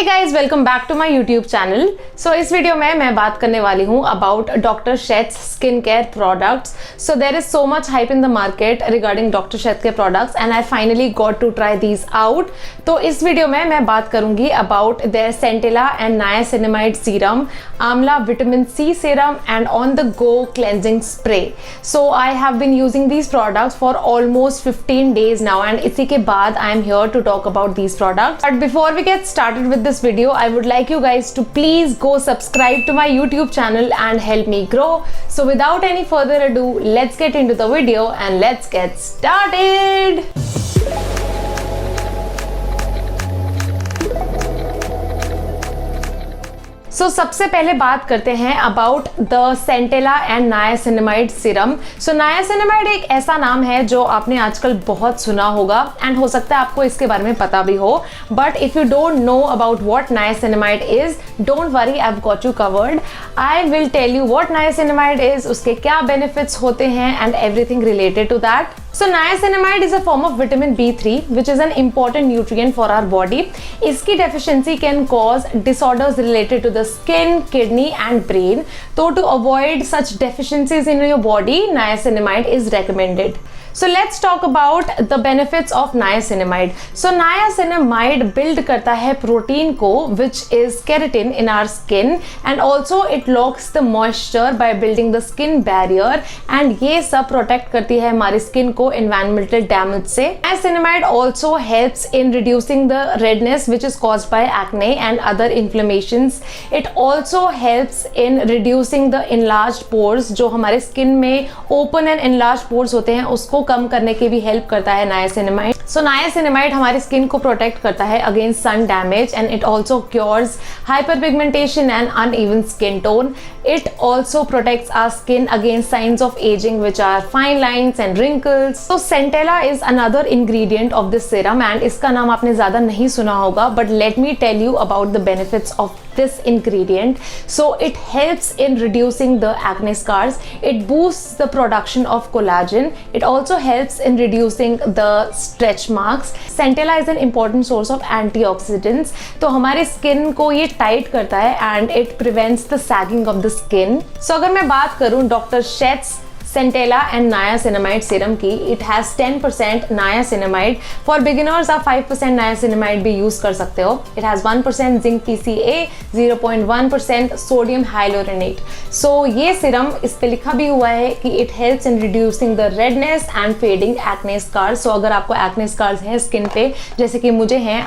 Guys welcome back to my YouTube channel. So इस video में मैं बात करने वाली हूँ about doctor Sheth's skin care products. So there is so much hype in the market regarding doctor Sheth's के products and I finally got to try these out. तो इस वीडियो में मैं बात करूंगी about their centella and niacinamide serum, amla vitamin C serum and on the go cleansing spray. So I have been using these products for almost 15 days now and इसी के बाद I am here to talk about these products. But before we get started with this video, I would like you guys to please go subscribe to my YouTube channel and help me grow. So without any further ado, let's get into the video and let's get started. सो सबसे पहले बात करते हैं about the Centella and niacinamide serum. So niacinamide एक ऐसा नाम है जो आपने आजकल बहुत सुना होगा एंड हो सकता है आपको इसके बारे में पता भी हो, but if you don't know about what niacinamide is, don't worry, I have got you covered. I will tell you what niacinamide is, उसके क्या बेनिफिट्स होते हैं and everything related to that. So niacinamide is a form of vitamin B3 which is an important nutrient for our body. इसकी deficiency can cause disorders related to the skin, kidney and brain. So to avoid such deficiencies in your body, niacinamide is recommended. So let's talk about the benefits of niacinamide. So niacinamide build करता है protein को which is keratin in our skin and also it locks the moisture by building the skin barrier and ये सब protect करती है हमारी skin को environmental damage से। Niacinamide also helps in reducing the redness which is caused by acne and other inflammations. It also helps in reducing the enlarged pores, जो हमारे skin में open and enlarged pores होते हैं उसको कम करने की भी हेल्प करता है नायासिनामाइड। सो नायासिनामाइड हमारी स्किन को प्रोटेक्ट करता है against sun damage and it also cures hyperpigmentation and uneven skin tone. It also protects our skin against signs of aging which are fine lines and wrinkles. So centella is another ingredient of this serum and इसका नाम आपने ज्यादा नहीं सुना होगा, but let me tell you about the benefits of this ingredient. So it helps in reducing the acne scars, it boosts the production of collagen, it also helps in reducing the stretch marks. Centella is an important source of antioxidants, तो हमारे skin को ये tight करता है and it prevents the sagging of the skin. So अगर मैं बात करूँ doctor Sheth's centella and niacinamide serum की, it has 10% niacinamide. For beginners आप 5% नायासिनामाइड भी यूज कर सकते हो। It has 1% zinc PCA, 0.1% sodium hyaluronate. So ये सीरम इस पे लिखा भी हुआ है कि it helps in reducing the redness and fading acne scars. So अगर आपको एक्ने स्कार्स हैं स्किन पे जैसे कि मुझे हैं,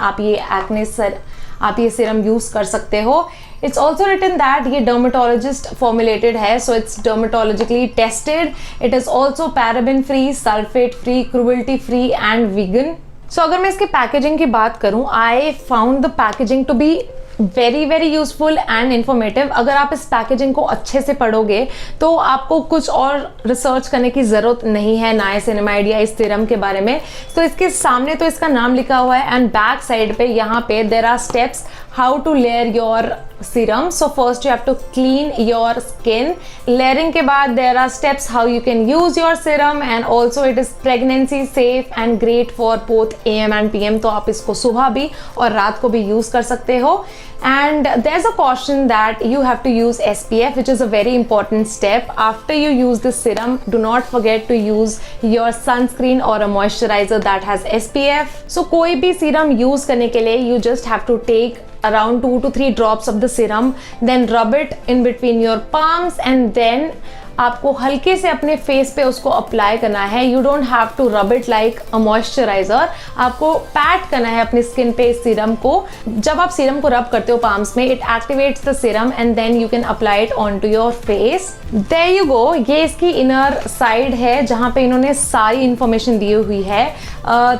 आप ये सीरम यूज कर सकते हो। It's also written that ये dermatologist formulated है, so it's dermatologically tested. It is also paraben free, sulfate free, cruelty free and vegan. So अगर मैं इसके पैकेजिंग की बात करूँ, I found the packaging to be very useful and informative. अगर आप इस पैकेजिंग को अच्छे से पढ़ोगे तो आपको कुछ और रिसर्च करने की ज़रूरत नहीं है नायासिनामाइड या इस सीरम के बारे में। तो इसके सामने तो इसका नाम लिखा हुआ है एंड बैक साइड पे यहाँ पे there are steps how to layer your serum. So first you have to clean your skin. Layering के बाद there are steps how you can use your serum and also it is pregnancy safe and great for both AM and PM। तो आप इसको सुबह भी और रात को भी यूज कर सकते हो। And there's a caution that you have to use SPF, which is a very important step. After you use this serum, do not forget to use your sunscreen or a moisturizer that has SPF. So कोई भी serum use करने के लिए you just have to take around 2 to 3 drops of the serum, then rub it in between your palms and then आपको हल्के से अपने face पे उसको अप्लाई करना है। You don't have to rub it like a moisturiser, आपको pat करना है अपनी स्किन पे इस सीरम को। जब आप सीरम को रब करते हो पाम्स में, it activates the serum and then you can apply it on to your face. There you go. ये इसकी इनर साइड है जहाँ पे इन्होंने सारी इंफॉर्मेशन दी हुई है।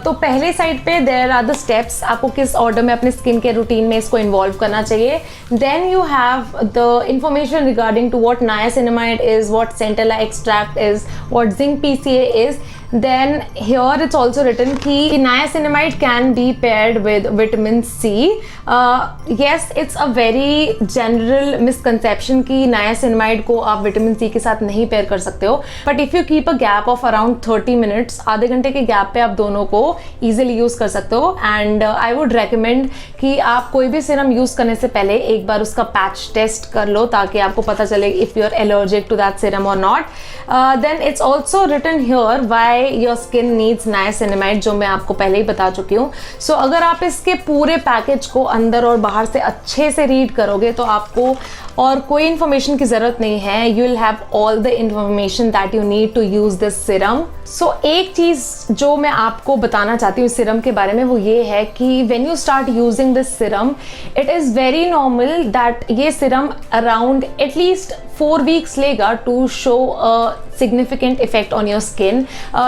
तो पहले साइड पे देयर आर द स्टेप्स, आपको किस ऑर्डर में अपने स्किन के रूटीन में इसको इन्वॉल्व करना चाहिए। Then you have the information regarding to what niacinamide is, what centella extract is, what zinc PCA is. Then here it's also written कि niacinamide can be paired with vitamin C. Yes, it's a very general misconception कि niacinamide को आप vitamin C के साथ नहीं pair कर सकते हो. But if you keep a gap of around 30 minutes, आधे घंटे के gap पे आप दोनों को easily use कर सकते हो. And I would recommend कि आप कोई भी serum use करने से पहले एक बार उसका patch test कर लो ताकि आपको पता चले if you are allergic to that serum or not. Then it's also written here why your skin needs niacinamide, जो मैं आपको पहले ही बता चुकी हूँ. So अगर आप इसके पूरे पैकेज को अंदर और बाहर से अच्छे से रीड करोगे तो आपको और कोई इन्फॉर्मेशन की ज़रूरत नहीं है. You will have all the information that you need to use this serum. So एक चीज़ जो मैं आपको बताना चाहती हूँ सिरम के बारे में वो ये है कि when you start using this serum it is very normal that ये सिरम अराउंड एटलीस्ट 4 weeks लेगा to show a significant effect on your skin.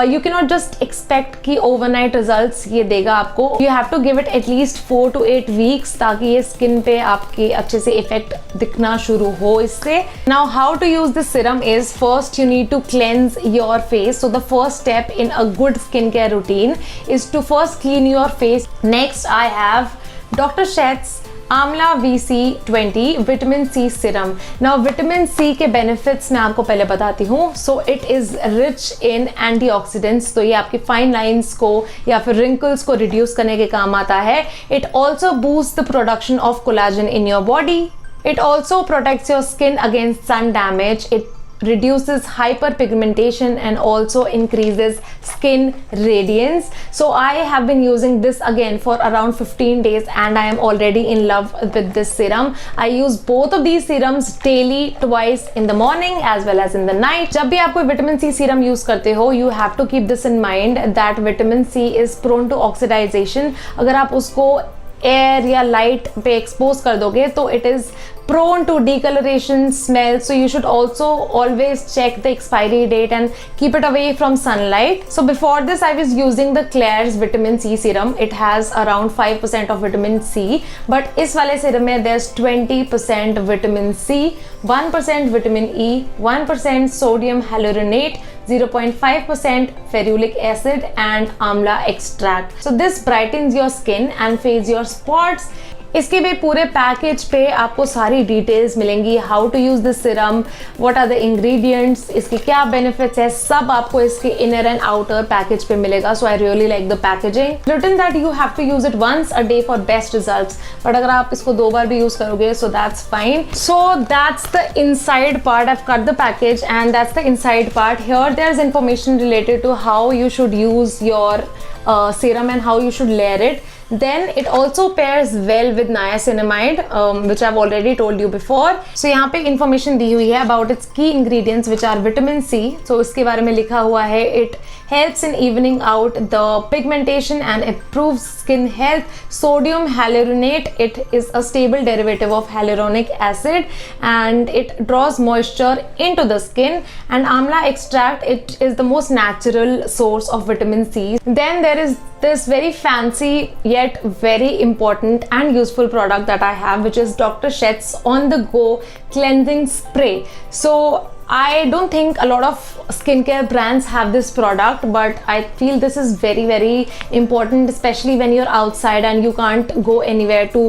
You cannot just expect कि overnight results ये देगा आपको. You have to give it at least 4 to 8 weeks ताकि ये skin पे आपके अच्छे से effect दिखना शुरू हो इससे. Now how to use this serum is first you need to cleanse your face. So the first step in a good skincare routine is to first clean your face. Next I have Dr. Sheth's amla VC20 vitamin C serum. Now vitamin C के benefits मैं आपको पहले बताती हूँ. So it is rich in antioxidants. तो ये आपकी fine lines को या फिर रिंकल्स को रिड्यूस करने के काम आता है. It also boost the production of collagen in your body. It also protects your skin against sun damage. It reduces hyperpigmentation and also increases skin radiance. So I have been using this again for around 15 days and I am already in love with this serum. I use both of these serums daily, twice in the morning as well as in the night. जब भी आप कोई vitamin C serum use करते हो you have to keep this in mind that vitamin C is prone to oxidization. अगर आप उसको air या लाइट पे एक्सपोज कर दोगे तो it is prone to decoloration, smell, so you should also always check the expiry date and keep it away from sunlight. So before this I was using the Klairs vitamin C serum. It has around 5% of vitamin C, but इस वाले serum में there's 20% vitamin C, 1% vitamin E, 1% sodium hyaluronate, 0.5% ferulic acid and amla extract. So this brightens your skin and fades your spots. इसके भी पूरे package पे आपको सारी details मिलेंगी. How to use this serum, what are the ingredients, इसके क्या benefits है, सब आपको इसके इनर एंड आउटर पैकेज पे मिलेगा. So I really like the packaging. Written that you have to use it once a day for best results, but अगर आप इसको 2 बार भी यूज करोगे so that's fine. So that's the inside part. I have cut the package and that's the inside part. Here there is information related to how you should use your serum and how you should layer it. Then it also pairs well with niacinamide, which I've already told you before. So यहाँ पे information दी हुई है about its key ingredients which are vitamin C. So इसके बारे में लिखा हुआ है it helps in evening out the pigmentation and improves skin health. Sodium hyaluronate, it is a stable derivative of hyaluronic acid and it draws moisture into the skin. And amla extract, it is the most natural source of vitamin C. Then there is this very fancy yet very important and useful product that I have, which is Dr. Sheth's on the go cleansing spray. So I don't think a lot of skincare brands have this product, but I feel this is very very important, especially when you're outside and you can't go anywhere to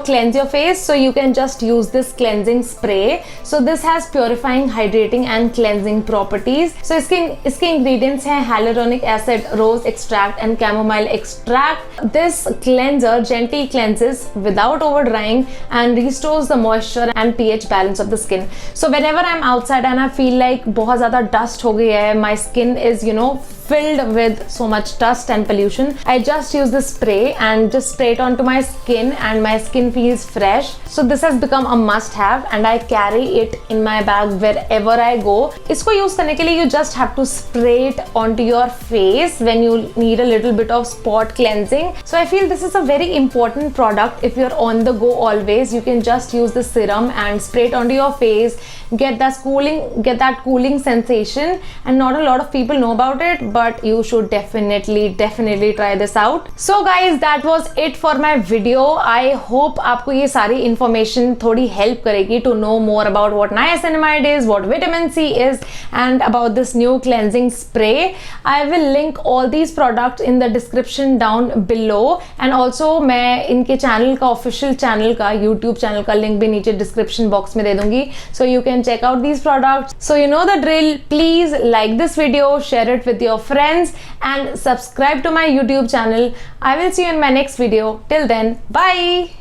cleanse your face. So you can just use this cleansing spray. So this has purifying, hydrating and cleansing properties. So इसके ingredients हैं hyaluronic acid, rose extract and chamomile extract. This cleanser gently cleanses without over drying and restores the moisture and pH balance of the skin. So whenever I'm outside and I feel like बहुत ज़्यादा dust हो गई है, my skin is filled with so much dust and pollution, I just use this spray and just spray it onto my skin and my skin feels fresh. So this has become a must have and I carry it in my bag wherever I go. इसको use करने के लिए you just have to spray it onto your face when you need a little bit of spot cleansing. So I feel this is a very important product if you're on the go always. You can just use the serum and spray it onto your face, get that cooling sensation, and not a lot of people know about it, but you should definitely try this out. So guys, that was it for my video. I hope आपको ये सारी information थोड़ी help करेगी to know more about what niacinamide is, what vitamin C is, and about this new cleansing spray. I will link all these products in the description down below, and also मैं इनके channel का official channel का YouTube channel का link भी नीचे description box में दे दूंगी, so you can check out these products. So you know the drill. Please like this video, share it with your friends, and subscribe to my YouTube channel. I will see you in my next video. Till then, bye.